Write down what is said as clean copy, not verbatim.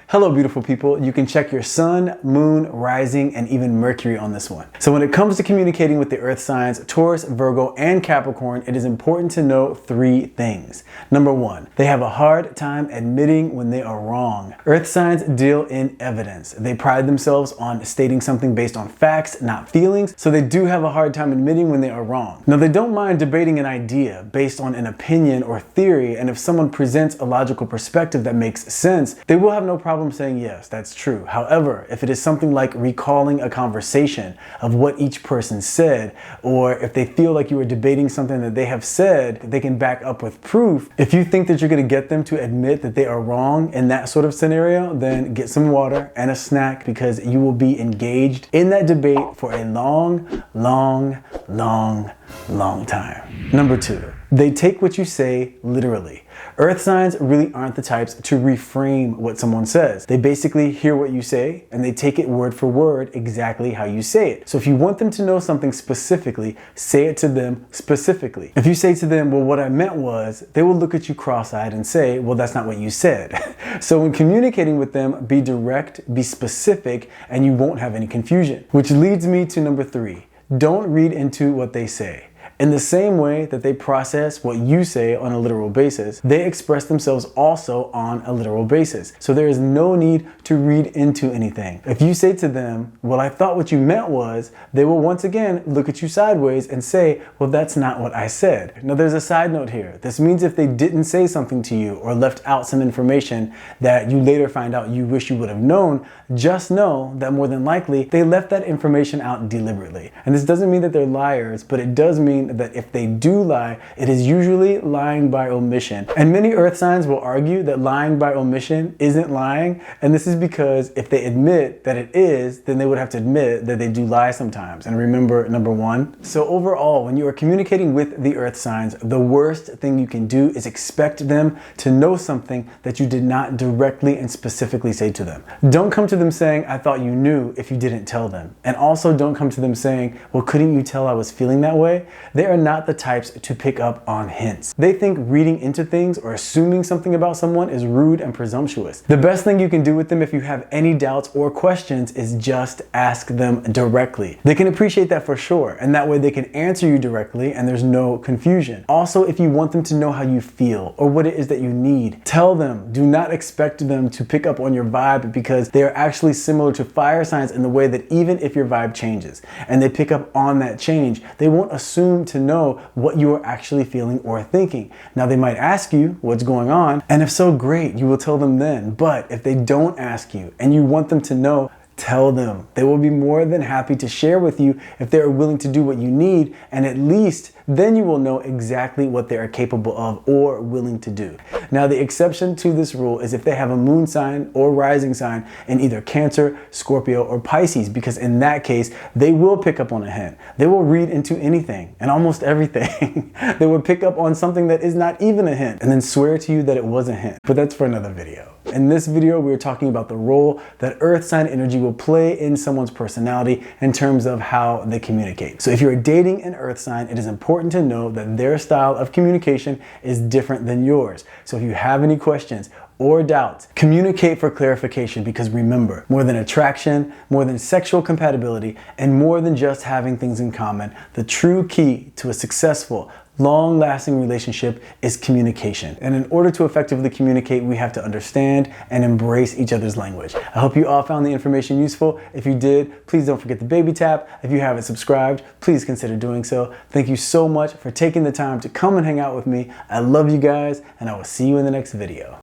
Hello, beautiful people. You can check your sun, moon, rising, and even Mercury on this one. So when it comes to communicating with the earth signs, Taurus, Virgo, and Capricorn, it is important to know three things. Number one, they have a hard time admitting when they are wrong. Earth signs deal in evidence. They pride themselves on stating something based on facts, not feelings, so they do have a hard time admitting when they are wrong. Now, they don't mind debating an idea based on an opinion or theory, and if someone presents a logical perspective that makes sense, they will have no problem saying yes, that's true. However, if it is something like recalling a conversation of what each person said, or if they feel like you are debating something that they have said, they can back up with proof. If you think that you're going to get them to admit that they are wrong in that sort of scenario, then get some water and a snack, because you will be engaged in that debate for a long time. Number two, they take what you say literally. Earth signs really aren't the types to reframe what someone says. They basically hear what you say and they take it word for word exactly how you say it. So if you want them to know something specifically, say it to them specifically. If you say to them, well, what I meant was, they will look at you cross-eyed and say, well, that's not what you said. So when communicating with them, be direct, be specific, and you won't have any confusion. Which leads me to number three. Don't read into what they say. In the same way that they process what you say on a literal basis, they express themselves also on a literal basis. So there is no need to read into anything. If you say to them, well, I thought what you meant was, they will once again look at you sideways and say, well, that's not what I said. Now there's a side note here. This means if they didn't say something to you or left out some information that you later find out you wish you would have known, just know that more than likely they left that information out deliberately. And this doesn't mean that they're liars, but it does mean that if they do lie, it is usually lying by omission. And many earth signs will argue that lying by omission isn't lying, and this is because if they admit that it is, then they would have to admit that they do lie sometimes. And remember number one. So overall, when you are communicating with the earth signs, the worst thing you can do is expect them to know something that you did not directly and specifically say to them. Don't come to them saying, I thought you knew, if you didn't tell them. And also don't come to them saying, well, couldn't you tell I was feeling that way? They are not the types to pick up on hints. They think reading into things or assuming something about someone is rude and presumptuous. The best thing you can do with them if you have any doubts or questions is just ask them directly. They can appreciate that for sure, and that way they can answer you directly and there's no confusion. Also, if you want them to know how you feel or what it is that you need, tell them. Do not expect them to pick up on your vibe, because they are actually similar to fire signs in the way that even if your vibe changes and they pick up on that change, they won't assume to know what you are actually feeling or thinking. Now, they might ask you what's going on, and if so, great, you will tell them then. But if they don't ask you and you want them to know, tell them. They will be more than happy to share with you if they are willing to do what you need, and at least then you will know exactly what they are capable of or willing to do. Now, the exception to this rule is if they have a moon sign or rising sign in either Cancer, Scorpio, or Pisces, because in that case, they will pick up on a hint. They will read into anything and almost everything. They will pick up on something that is not even a hint and then swear to you that it was a hint. But that's for another video. In this video, we're talking about the role that earth sign energy will play in someone's personality in terms of how they communicate. So if you're dating an earth sign, it is important to know that their style of communication is different than yours. So if you have any questions or doubts, communicate for clarification, because remember, more than attraction, more than sexual compatibility, and more than just having things in common, the true key to a successful, long-lasting relationship is communication. And in order to effectively communicate, we have to understand and embrace each other's language. I hope you all found the information useful. If you did, please don't forget the baby tap. If you haven't subscribed, please consider doing so. Thank you so much for taking the time to come and hang out with me. I love you guys, and I will see you in the next video.